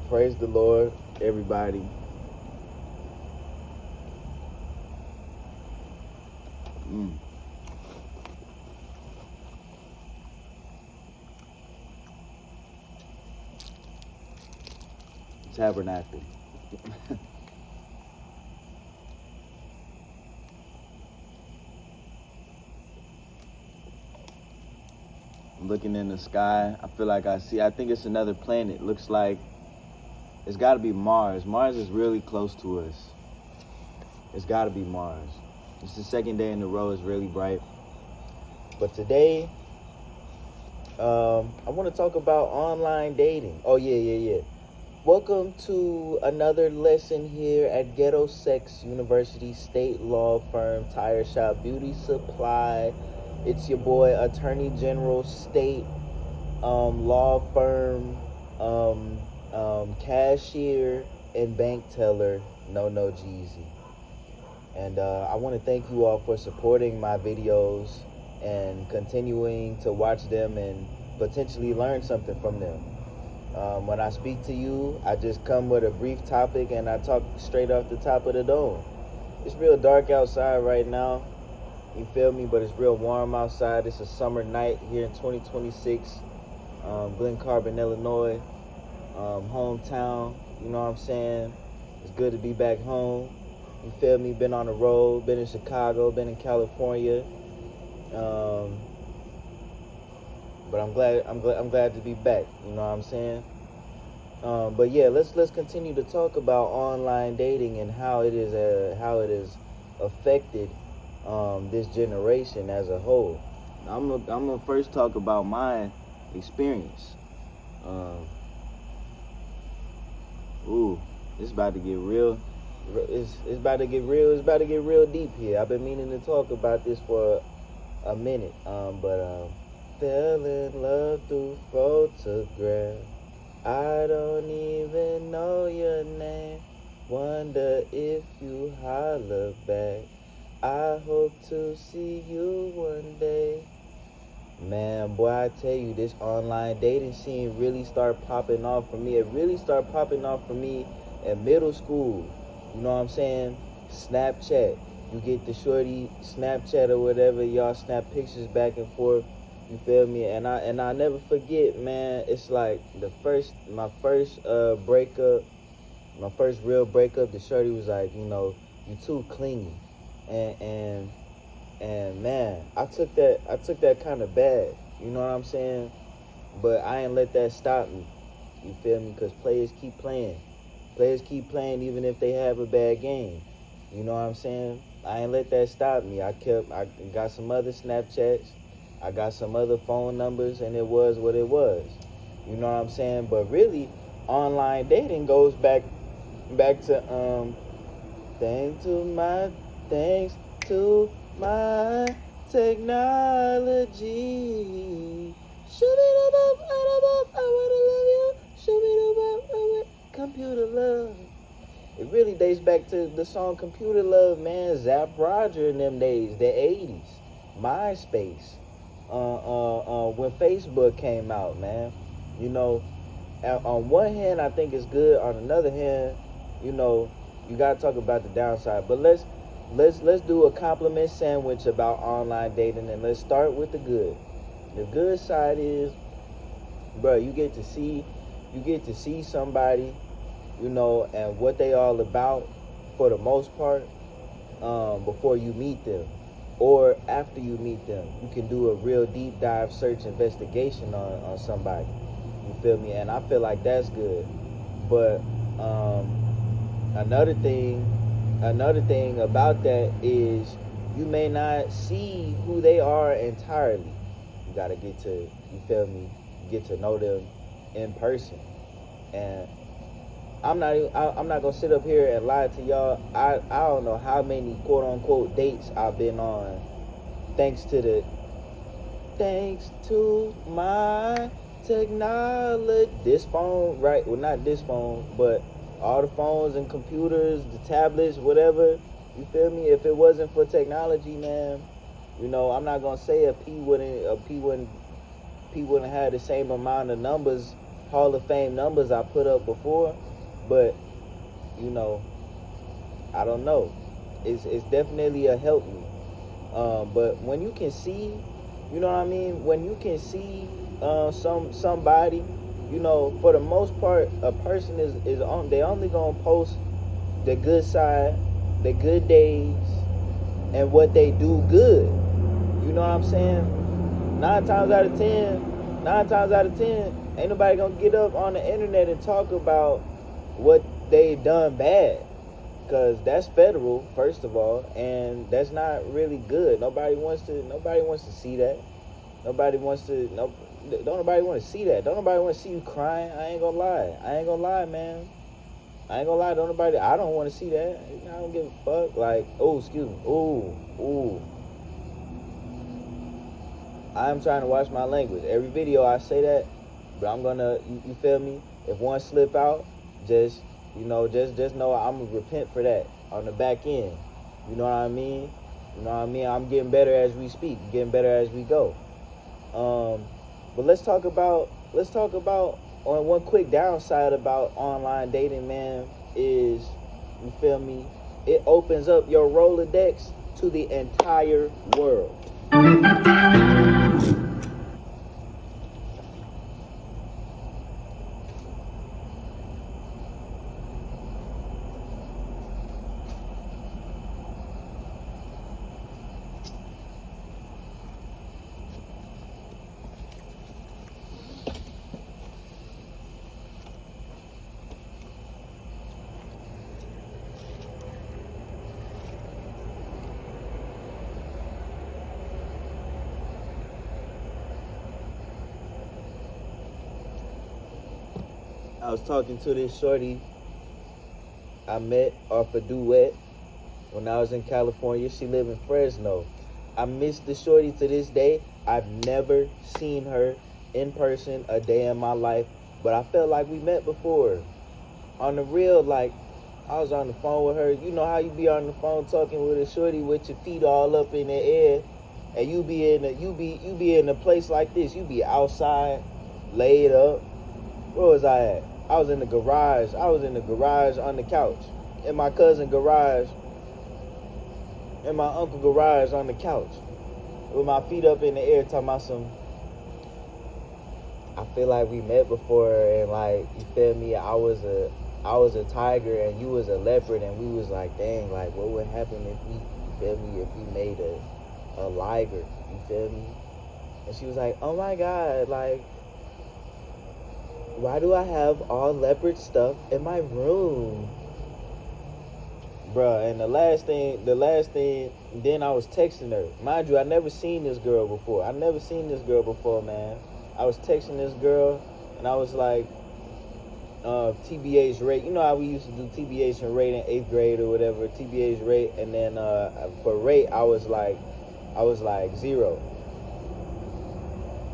Praise the Lord, everybody. Tabernacle. I'm looking in the sky. I feel like I think it's another planet. Looks like it's got to be Mars. Mars is really close to us. It's got to be Mars. It's the second day in a row. It's really bright. But today, I want to talk about online dating. Oh, yeah. Welcome to another lesson here at Ghetto Sex University State Law Firm Tire Shop Beauty Supply. It's your boy, Attorney General State Law Firm, cashier and bank teller, No Jeezy. And I want to thank you all for supporting my videos and continuing to watch them and potentially learn something from them. When I speak to you, I just come with a brief topic and I talk straight off the top of the dome. It's real dark outside right now, you feel me? But it's real warm outside. It's a summer night here in 2026, Glen Carbon, Illinois, hometown, you know what I'm saying? It's good to be back home, you feel me? Been on the road, been in Chicago, been in California, but I'm glad to be back. You know what I'm saying? But yeah, let's continue to talk about online dating and how it has affected this generation as a whole. I'm gonna first talk about my experience. It's about to get real. It's about to get real. It's about to get real deep here. I've been meaning to talk about this for a minute. Fell in love through photograph. I don't even know your name. Wonder if you holler back. I hope to see you one day. Man, boy, I tell you, this online dating scene really started popping off for me. It really started popping off for me in middle school. You know what I'm saying? Snapchat. You get the shorty Snapchat or whatever. Y'all snap pictures back and forth. You feel me? And I never forget, man. It's like my first breakup, my first real breakup. The shorty was like, you know, you too clingy, and man, I took that kind of bad. You know what I'm saying? But I ain't let that stop me. You feel me? Because players keep playing. Players keep playing even if they have a bad game. You know what I'm saying? I ain't let that stop me. I got some other Snapchats. I got some other phone numbers, and it was what it was. You know what I'm saying? But really, online dating goes back to thanks to my technology. Show me the love, I wanna love you. Show me the love, computer love. It really dates back to the song Computer Love, man. Zap Roger in them days, the 80s. MySpace. When Facebook came out, man. You know, on one hand, I think it's good. On another hand, you know, you gotta talk about the downside. But let's do a compliment sandwich about online dating, and let's start with the good. The good side is, bro, you get to see somebody, you know, and what they all about for the most part, before you meet them. Or after you meet them, you can do a real deep dive search investigation on somebody. You feel me? And I feel like that's good. But another thing about that is you may not see who they are entirely. You gotta get to know them in person. And I'm not gonna sit up here and lie to y'all. I don't know how many quote unquote dates I've been on thanks to my technology. This phone, right? Well, not this phone, but all the phones and computers, the tablets, whatever. You feel me? If it wasn't for technology, man, You know, I'm not gonna say P wouldn't have the same amount of numbers, Hall of Fame numbers I put up before, but you know, I don't know. It's definitely a help me. But when you can see, you know what I mean. When you can see somebody, you know, for the most part, a person is on. They only gonna post the good side, the good days, and what they do good. You know what I'm saying? Nine times out of ten, ain't nobody gonna get up on the internet and talk about what they done bad, because that's federal, first of all, and that's not really good. Nobody wants to see that. Nobody wants to. No, don't nobody want to see that. Don't nobody want to see you crying. I ain't gonna lie, man. I ain't gonna lie. I don't want to see that. I don't give a fuck. Like, oh, excuse me. Ooh. I'm trying to watch my language. Every video I say that, but I'm gonna. You feel me? If one slip out, just just know I'm gonna repent for that on the back end. You know what I mean? I'm getting better as we speak, getting better as we go. But let's talk about on one quick downside about online dating, man, is, you feel me? It opens up your Rolodex to the entire world. I was talking to this shorty I met off a duet when I was in California. She lived in Fresno. I miss the shorty to this day. I've never seen her in person a day in my life, but I felt like we met before. On the real, like, I was on the phone with her. You know how you be on the phone talking with a shorty with your feet all up in the air, and you be in a place like this. You be outside, laid up. Where was I at? I was in the garage. On the couch. In my cousin's garage. In my uncle's garage on the couch. With my feet up in the air, talking about some. I feel like we met before, and like, you feel me? I was a tiger and you was a leopard, and we was like, dang, like, what would happen if we, you feel me, if we made a liger, you feel me? And she was like, oh my God, like, why do I have all leopard stuff in my room? Bruh, and the last thing, then I was texting her. Mind you, I never seen this girl before, man. I was texting this girl, and I was like, TBH rate. You know how we used to do TBH and rate in 8th grade or whatever, TBH rate, and then for rate, I was like 0.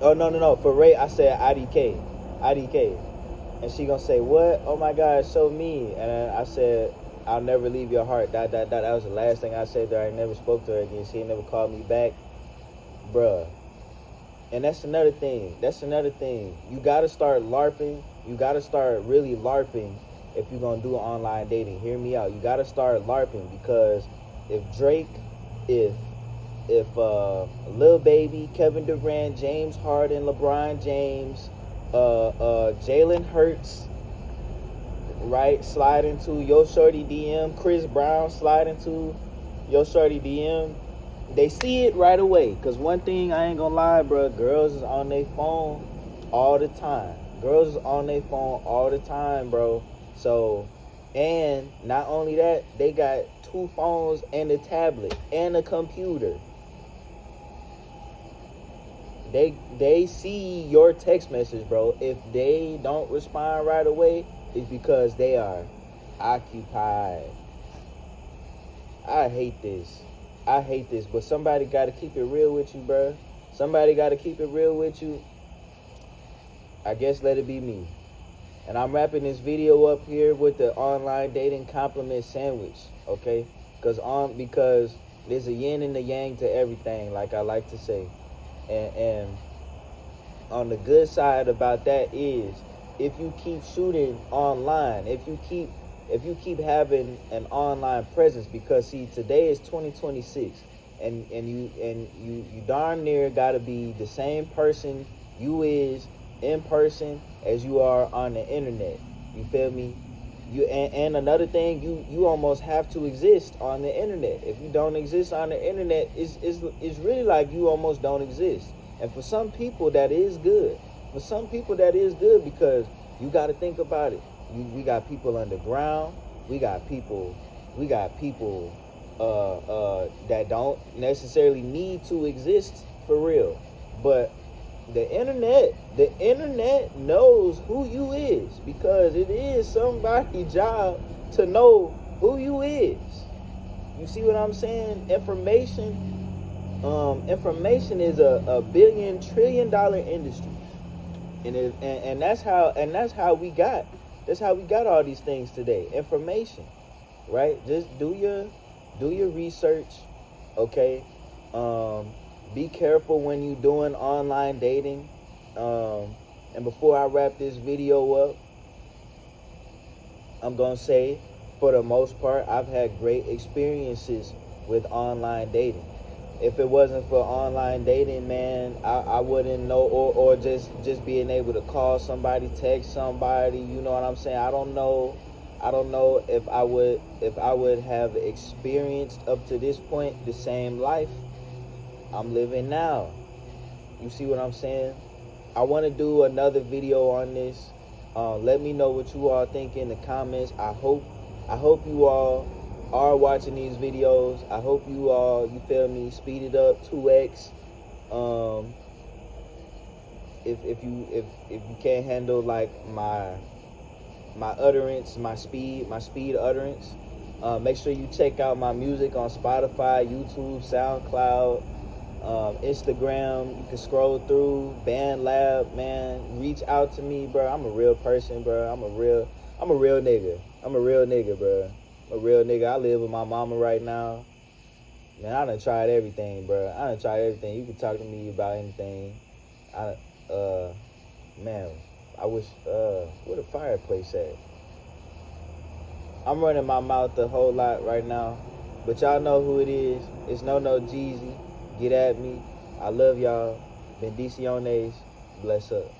Oh, no. For rate, I said IDK. And she gonna say, what? Oh my God, so mean. And I said, I'll never leave your heart, ... That was the last thing I said to her. I never spoke to her again. She ain't never called me back. Bruh. And that's another thing. You gotta start LARPing. You gotta start really LARPing if you're gonna do online dating. Hear me out. You gotta start LARPing, because if Drake, if Lil Baby, Kevin Durant, James Harden, LeBron James, Jalen Hurts, right, slide into your shorty DM, Chris Brown slide into your shorty DM, they see it right away. Because one thing, I ain't gonna lie, bro, girls is on their phone all the time. Bro. So, and not only that, they got 2 phones and a tablet and a computer. They see your text message, bro. If they don't respond right away, it's because they are occupied. I hate this, but somebody got to keep it real with you, bro. I guess let it be me. And I'm wrapping this video up here with the online dating compliment sandwich, okay? Because There's a yin and a yang to everything, like I like to say. And on the good side about that is, if you keep shooting online, if you keep having an online presence, because see, today is 2026, and you darn near gotta be the same person you is in person as you are on the internet. You feel me? And another thing, you almost have to exist on the internet. If you don't exist on the internet, it's really like you almost don't exist. And for some people that is good. For some people that is good, because you got to think about it. We got people underground. We got people that don't necessarily need to exist for real. But the internet knows who you is, because it is somebody's job to know who you is. You see what I'm saying? Information is a billion trillion dollar industry, and that's how we got all these things today. Information, right? Just do your research, okay? Be careful when you're doing online dating. And before I wrap this video up, I'm going to say, for the most part, I've had great experiences with online dating. If it wasn't for online dating, man, I wouldn't know, or just being able to call somebody, text somebody, you know what I'm saying? I don't know if I would have experienced up to this point the same life I'm living now. You see what I'm saying? I want to do another video on this. Let me know what you all think in the comments. I hope you all are watching these videos. I hope you all, you feel me, speed it up 2x. If you can't handle like my utterance, my speed utterance, make sure you check out my music on Spotify, YouTube, SoundCloud, Instagram. You can scroll through BandLab, man. Reach out to me, bro. I'm a real person, bro. I'm a real nigga. I'm a real nigga, bro. I'm a real nigga. I live with my mama right now. Man, I done tried everything, bro. I done tried everything. You can talk to me about anything. Man, I wish, where the fireplace at? I'm running my mouth a whole lot right now, but y'all know who it is. It's No Jeezy. Get at me. I love y'all. Bendiciones. Bless up.